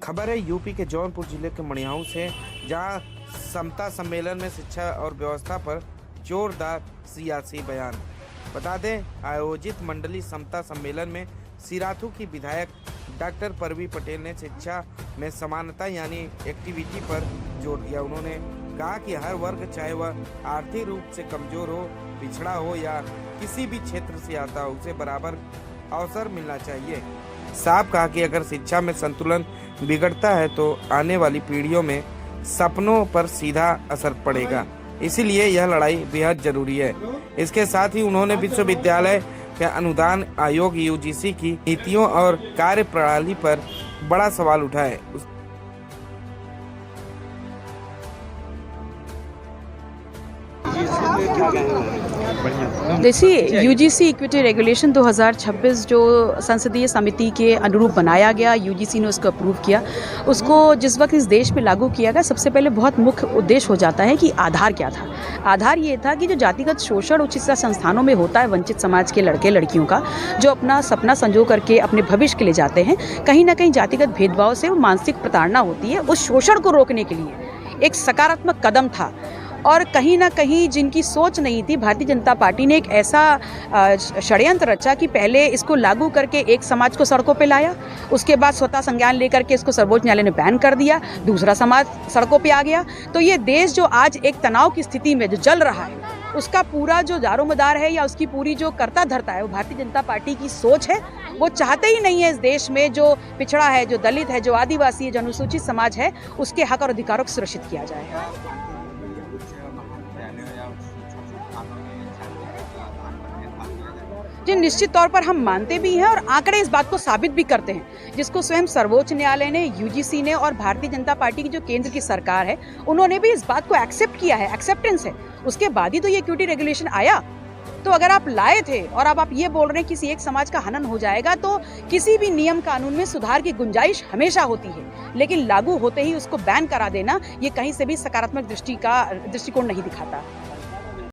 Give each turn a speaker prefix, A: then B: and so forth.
A: खबर है यूपी के जौनपुर जिले के मणियाऊ से, जहां समता सम्मेलन में शिक्षा और व्यवस्था पर जोरदार सियासी बयान। बता दें, आयोजित मंडली समता सम्मेलन में सिराथू की विधायक डॉक्टर परवी पटेल ने शिक्षा में समानता यानी एक्टिविटी पर जोर दिया। उन्होंने कहा कि हर वर्ग, चाहे वह आर्थिक रूप से कमजोर हो, पिछड़ा हो या किसी भी क्षेत्र से आता हो, उसे बराबर अवसर मिलना चाहिए। साफ कहा कि अगर शिक्षा में संतुलन बिगड़ता है तो आने वाली पीढ़ियों में सपनों पर सीधा असर पड़ेगा, इसीलिए यह लड़ाई बेहद जरूरी है। इसके साथ ही उन्होंने विश्वविद्यालय के अनुदान आयोग यूजीसी की नीतियों और कार्य प्रणाली पर बड़ा सवाल उठाए।
B: देखिए, यूजीसी इक्विटी रेगुलेशन 2026 जो संसदीय समिति के अनुरूप बनाया गया, यूजीसी ने उसको अप्रूव किया। उसको जिस वक्त इस देश में लागू किया गया, सबसे पहले बहुत मुख्य उद्देश्य हो जाता है कि आधार क्या था। आधार ये था कि जो जातिगत शोषण उच्च शिक्षा संस्थानों में होता है वंचित समाज के लड़के लड़कियों का, जो अपना सपना संजो करके अपने भविष्य के लिए जाते हैं, कहीं ना कहीं जातिगत भेदभाव से वो मानसिक प्रताड़ना होती है, उस शोषण को रोकने के लिए एक सकारात्मक कदम था। और कहीं ना कहीं जिनकी सोच नहीं थी, भारतीय जनता पार्टी ने एक ऐसा षड्यंत्र रचा कि पहले इसको लागू करके एक समाज को सड़कों पे लाया, उसके बाद स्वतः संज्ञान लेकर के इसको सर्वोच्च न्यायालय ने बैन कर दिया, दूसरा समाज सड़कों पे आ गया। तो ये देश जो आज एक तनाव की स्थिति में जो जल रहा है, उसका पूरा जो दारोमदार है या उसकी पूरी जो कर्ता धर्ता है, वो भारतीय जनता पार्टी की सोच है। वो चाहते ही नहीं है इस देश में जो पिछड़ा है, जो दलित है, जो आदिवासी है, जो अनुसूचित समाज है, उसके हक और अधिकारों को सुरक्षित किया जाए। जी, निश्चित तौर पर हम मानते भी हैं और आंकड़े इस बात को साबित भी करते हैं, जिसको स्वयं सर्वोच्च न्यायालय ने, यूजीसी ने और भारतीय जनता पार्टी की जो केंद्र की सरकार है, उन्होंने भी इस बात को एक्सेप्ट किया है, एक्सेप्टेंस है। उसके बाद ही तो ये इक्विटी रेगुलेशन आया। तो अगर आप लाए थे और अब आप ये बोल रहे हैं कि किसी एक समाज का हनन हो जाएगा, तो किसी भी नियम कानून में सुधार की गुंजाइश हमेशा होती है, लेकिन लागू होते ही उसको बैन करा देना, ये कहीं से भी सकारात्मक दृष्टिकोण नहीं दिखाता।